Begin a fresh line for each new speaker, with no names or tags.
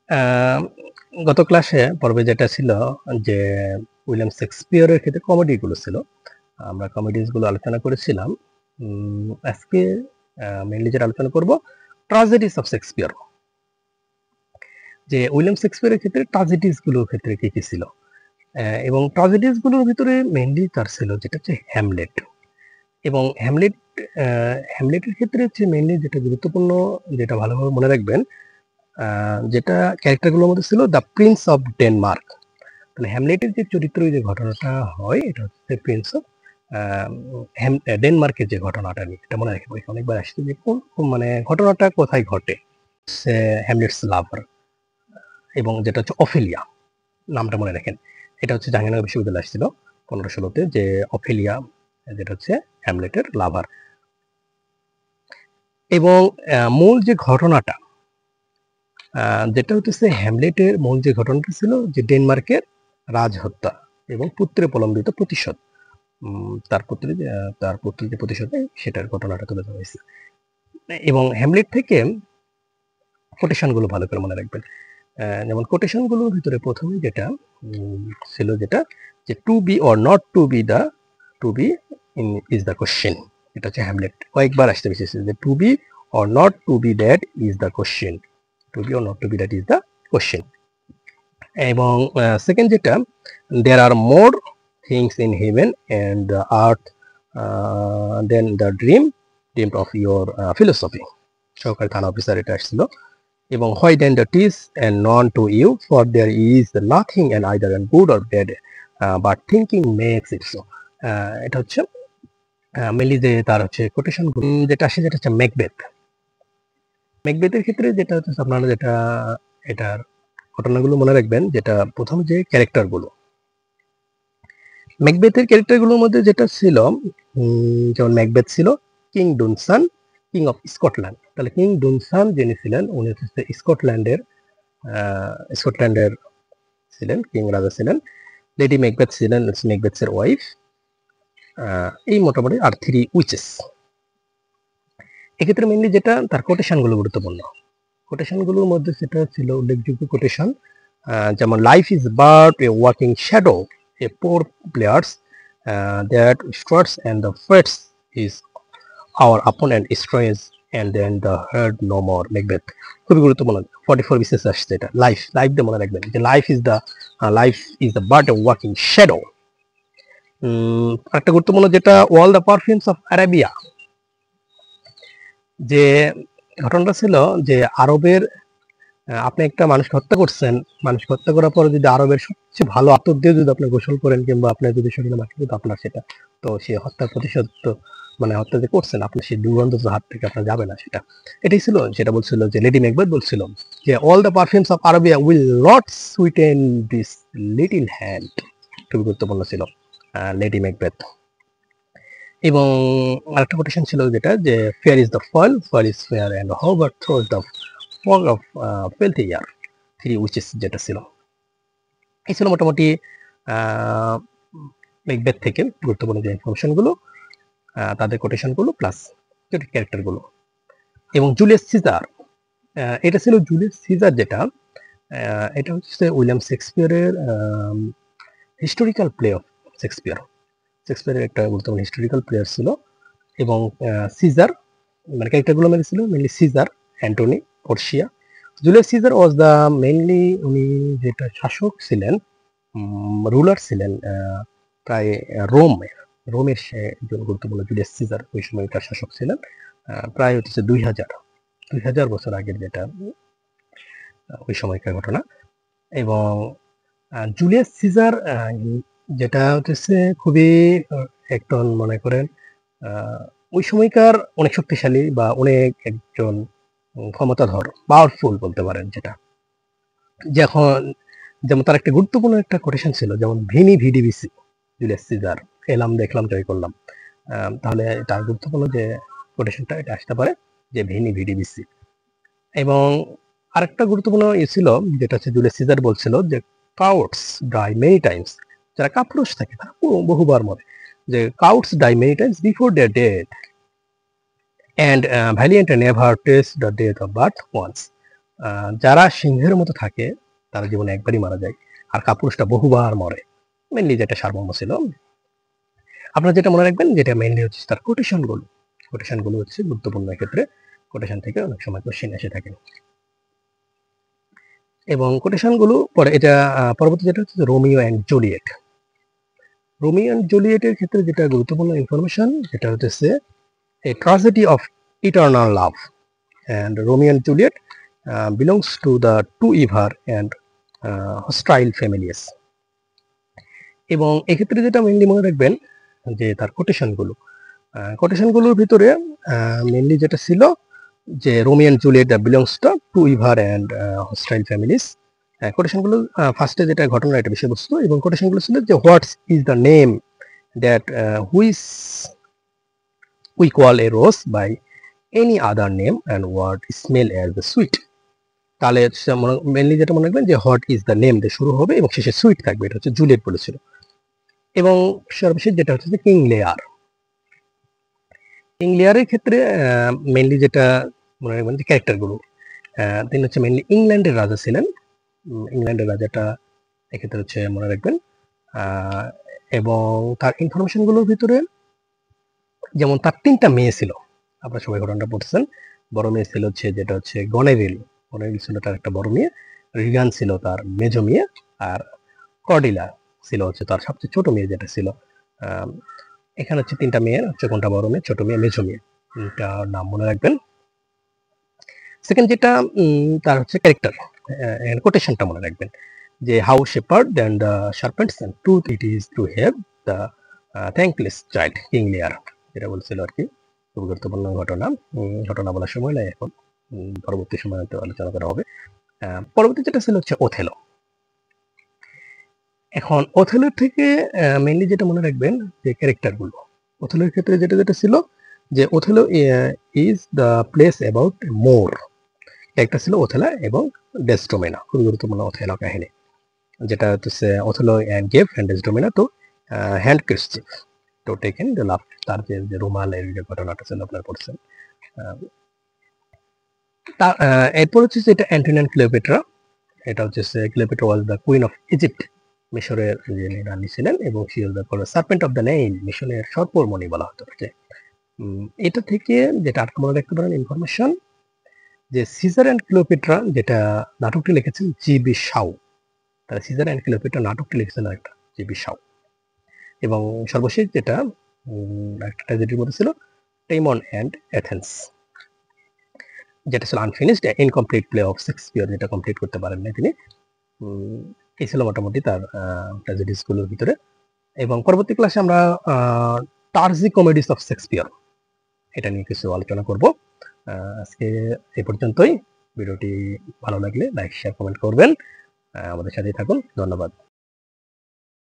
আহ, গত ক্লাসে পর্বে যেটা ছিল যে উইলিয়াম শেক্সপিয়ারের ক্ষেত্রে কমেডিগুলো ছিল, আমরা কমেডিজগুলো আলোচনা করেছিলাম। আজকে মেইনলি যেটা আলোচনা করব ট্রাজেডিস অফ শেক্সপিয়ার, যে উইলিয়াম শেক্সপিয়ারের ক্ষেত্রে ট্রাজেডিস গুলোর ক্ষেত্রে কি কি ছিল। এবং ট্রাজেডিস গুলোর ভিতরে মেইনলি তার ছিল যেটা হচ্ছে হ্যামলেট। এবং হ্যামলেটের ক্ষেত্রে হচ্ছে মেইনলি যেটা গুরুত্বপূর্ণ, যেটা ভালোভাবে মনে রাখবেন, যেটা ক্যারেক্টারগুলোর মধ্যে ছিল দ্য প্রিন্স অফ ডেনমার্ক। তাহলে হ্যামলেটের যে চরিত্র, যে ঘটনাটা হয়, এটা হচ্ছে প্রিন্স অফ ডেনমার্কের যে ঘটনাটা নিয়ে, এটা মনে রাখবেন। অনেকবার আসছে যে মানে ঘটনাটা কোথায় ঘটে, হ্যামলেটস লাভার, এবং যেটা হচ্ছে অফেলিয়া, নামটা মনে রাখেন। এটা হচ্ছে জাহাঙ্গীরনগর বিশ্ববিদ্যালয়ে আসছিল 1516-তে, যে অফেলিয়া যেটা হচ্ছে হ্যামলেটের লাভার। এবং মূল যে ঘটনাটা, যেটা হচ্ছে হ্যামলেটের মূল যে ঘটনাটা ছিল, যে ডেনমার্কের রাজহত্যা এবং পুত্রে প্রলম্বিত প্রতিশোধ, তার পুত্রের যে প্রতিশোধ নেয়, সেটার ঘটনাটা তুলে ধরা হয়েছে। এবং হ্যামলেট থেকে কোটেশনগুলো ভালো করে মনে রাখবেন। যেমন কোটেশনগুলোর ভিতরে প্রথমে যেটা ছিল, যেটা যে to be or not to be, the to be is the question. এটা হচ্ছে হ্যামলেট কয়েকবার আসতে বেশি, যে to be or not to be that is the question, to be or not to be that is the question. এবং second যেটা, there are more things in heaven and the earth then the dream of your philosophy. সহকারী থানা officer এটা আসছিল। এবং why then the টিস and known to you, for there is nothing and either and good or bad, but thinking makes it so. এটা হচ্ছে mainly যে তার হচ্ছে কোটেশন যেটা আসে, যেটা হচ্ছে ম্যাকবেথ। ম্যাকবেথের ক্ষেত্রে যেটা হচ্ছে আপনারা যেটা এটার ঘটনাগুলো মনে রাখবেন, যেটা প্রথম যে ক্যারেক্টারগুলো, ম্যাকবেথের ক্যারেক্টারগুলোর মধ্যে যেটা ছিল, যেমন ম্যাকবেথ ছিল কিং ডুনসান, কিং অফ স্কটল্যান্ড। তাহলে কিং ডুনসান যিনি ছিলেন, উনি হচ্ছে স্কটল্যান্ডের ছিলেন, কিং রাজা ছিলেন। লেডি ম্যাকবেথ ছিলেন ম্যাকবেথের ওয়াইফ। এই মোটামুটি আর থ্রি উইচেস। এক্ষেত্রে মেনলি যেটা তার কোটেশনগুলো গুরুত্বপূর্ণ, কোটেশনগুলোর মধ্যে সেটা ছিল উল্লেখযোগ্য কোটেশন, যেমন life is but a walking shadow, a poor players that starts and the frets is hour upon and stress and then the heard no more. Macbeth খুবই গুরুত্বপূর্ণ, 44 বিসিএস আসছে এটা। লাইফ দিয়ে মনে রাখবেন যে life is the but a walking shadow. একটা গুরুত্বপূর্ণ যেটা all the perfumes of Arabia, যে ঘটনাটা ছিল যে আরবের, আপনি একটা মানুষকে হত্যা করছেন, মানুষকে হত্যা করার পরে যদি আরবের সবচেয়ে ভালো আতর দিয়ে যদি আপনি গোসল করেন, কিংবা আপনার যদি শরীরে মাখেন, কিন্তু আপনার সেটা, তো সে হত্যার প্রতিশোধ তো, মানে হত্যা যে করছেন আপনি, সেই দুর্গন্ধ তো হাত থেকে আপনার যাবে না। সেটা এটাই ছিল, যেটা বলছিল যে লেডি ম্যাকবেথ বলছিল যে all the perfumes of Arabia will not sweeten this little hand. খুবই গুরুত্বপূর্ণ ছিল লেডি ম্যাকবেথ। এবং আরেকটা কোটেশন ছিল যেটা, যে fair is the foul is fair and hover through the fog of filthy air, three witches যেটা ছিল। এই ছিল মোটামুটি ম্যাকবেথ থেকে গুরুত্বপূর্ণ যে ইনফরমেশনগুলো, তাদের কোটেশনগুলো প্লাস ক্যারেক্টারগুলো। এবং জুলিয়াস সিজার, এটা ছিল জুলিয়াস সিজার, যেটা এটা হচ্ছে উইলিয়াম শেক্সপিয়ারের হিস্টোরিক্যাল প্লে অফ শেক্সপিয়ারের একটা গুরুত্বপূর্ণ হিস্টোরিক্যাল প্লেয়ার ছিল। এবং সিজার, মানে ক্যারেক্টারগুলো মেরে ছিল mainly Caesar, Antony, Portia. Julius Caesar was the mainly, উনি যেটা শাসক ছিলেন, রুলার ছিলেন, প্রায় রোমের সে একজন গুরুত্বপূর্ণ, জুলিয়াস সিজার ওই সময়কার শাসক ছিলেন। প্রায় হচ্ছে 2000 বছর আগের যেটা ওই সময়কার ঘটনা। এবং জুলিয়াস সিজার যেটা হচ্ছে খুবই একজন, মনে করেন ওই সময়কার অনেক শক্তিশালী বা অনেক একজন ক্ষমতাধর, পাওয়ারফুল বলতে পারেন, যেটা যখন, যেমন তার একটা গুরুত্বপূর্ণ একটা কোটেশন ছিল, যেমন ভিনি ভিডিবিসি, জুলিয়াস সিজার এলাম দেখলাম জয় করলাম। তাহলে তার গুরুত্বপূর্ণ যে কোটেশনটা এটা আসতে পারে, যে ভিনি ভিডিবিসি। এবং আরেকটা গুরুত্বপূর্ণ ছিল, যেটা হচ্ছে জুলিয়াস সিজার বলছিল যে কাউটস ডাই মেনি টাইমস, যারা কাপুরুষ থাকে তারা বহুবার মরে, যে cowards die many times before their death and valiant never taste the death of but once. যারা সিংহের মতো থাকে তারা জীবনে একবারই মারা যায়, আর কাপুরুষটা বহুবার মরে। মেনলি যেটা সারমর্ম ছিল। আপনারা যেটা মনে রাখবেন, যেটা মেনলি হচ্ছে তার কোটেশনগুলো হচ্ছে গুরুত্বপূর্ণ ক্ষেত্রে। কোটেশন থেকে অনেক সময় কোশ্চেন এসে থাকে, এবং কোটেশনগুলো পরে এটা পরবর্তী যেটা হচ্ছে Romeo and Juliet. Romeo and জুলিয়েটের ক্ষেত্রে যেটা গুরুত্বপূর্ণ ইনফরমেশন, যেটা হচ্ছে a tragedy of eternal love, and Romeo and Juliet belongs to the two evil and hostile families. এবং এক্ষেত্রে যেটা মেনলি মনে রাখবেন, যে তার কোটেশনগুলোর ভিতরে মেনলি যেটা ছিল যে Romeo and Juliet the belongs to two ever and hostile families. কোটেশনগুলো ফার্স্টে যেটা ঘটনা, এটা বিষয়বস্তু, এবং কোটেশনগুলো ছিল যে what's is the name that which we call a rose by any other name and what smell as the sweet. তাহলে মেনলি যেটা মনে রাখবেন যে হোয়াট ইজ দ্য নেম দিয়ে শুরু হবে এবং শেষে সুইট থাকবে, এটা হচ্ছে জুলিয়েট বলেছিল। এবং সর্বশেষ যেটা হচ্ছে কিং লেয়ারের ক্ষেত্রে মেনলি যেটা মনে রাখবেন যে ক্যারেক্টারগুলো, তিনি হচ্ছে মেনলি ইংল্যান্ডের রাজা ছিলেন। ইংল্যান্ডের রাজাটা এক্ষেত্রে হচ্ছে মনে রাখবেন। এবং তার ইনফরমেশনগুলোর ভিতরে যেমন তার 3টা মেয়ে ছিল, আপনারা সবাই ঘটনাটা পড়ছেন। বড় মেয়ে ছিল হচ্ছে যেটা হচ্ছে গনেরিল ছিল তার একটা বড় মেয়ে, রিগান ছিল তার মেজো মেয়ে, আর কর্ডিলা ছিল হচ্ছে তার সবচেয়ে ছোট মেয়ে যেটা ছিল। এখানে হচ্ছে 3টা মেয়ের হচ্ছে কোনটা বড় মেয়ে, ছোট মেয়ে, মেজো মেয়ে, তার নাম মনে রাখবেন। সেকেন্ড যেটা তার হচ্ছে ক্যারেক্টার, কোটেশনটা মনে রাখবেন যে how shepherd and the serpents and truth it is to have the thankless child King Lear, যেটা বলছিল আর কি। খুব গুরুত্বপূর্ণ ঘটনা বলার সময় নয় এখন, পরবর্তী সময় হয়তো আলোচনা করা হবে। পরবর্তী যেটা ছিল হচ্ছে ওথেলো। এখন ওথেলোর থেকে মেইনলি যেটা মনে রাখবেন যে ক্যারেক্টারগুলো, ওথেলোর ক্ষেত্রে যেটা যেটা ছিল যে Othello is the place about more. একটা ছিল ওথেলা এবং ডেসডোমেনা, খুব গুরুত্বপূর্ণ ওথেলো কাহিনী, যেটা হচ্ছে ওথেলো অ্যান্ড গেভ অ্যান্ড ডেসডোমেনা তো হ্যান্ড ক্রিস্টিভ তো টেকেন দ্য লাভ। তার যে রুমালের যে ঘটনাটা ছিল আপনারা পড়ছেন। এরপর হচ্ছে এটা অ্যান্টনি ক্লিওপেট্রা। এটা হচ্ছে Cleopatra was the queen of Egypt, মিশরের যে রানী ছিলেন, এবং she was the serpent of the Nile, মিশরের সর্পমণি বলা হতো তাকে। এটা থেকে যেটা আর মনে রাখতে পারেন ইনফরমেশন, যে সিজার অ্যান্ড ক্লিওপেট্রা যেটা নাটকটি লিখেছেন জি.বি. শাউ। তারা সিজার অ্যান্ড ক্লিওপেট্রা নাটকটি লিখেছেন একটা জি.বি. শাউ। এবং সর্বশেষ যেটা একটা ট্র্যাজেডির মধ্যে ছিল টেমন অ্যান্ড এথেন্স, যেটা ছিল unfinished incomplete play of Shakespeare, যেটা কমপ্লিট করতে পারেন না তিনি। এই ছিল মোটামুটি তার ট্র্যাজেডিসগুলোর ভিতরে। এবং পরবর্তী ক্লাসে আমরা ট্র্যাজি কমেডিস অফ শেক্সপিয়ার এটা নিয়ে কিছু আলোচনা করব। আজকে এই পর্যন্তই। ভিডিওটি ভালো লাগলে লাইক, শেয়ার, কমেন্ট করবেন। আমাদের সাথেই থাকুন। ধন্যবাদ।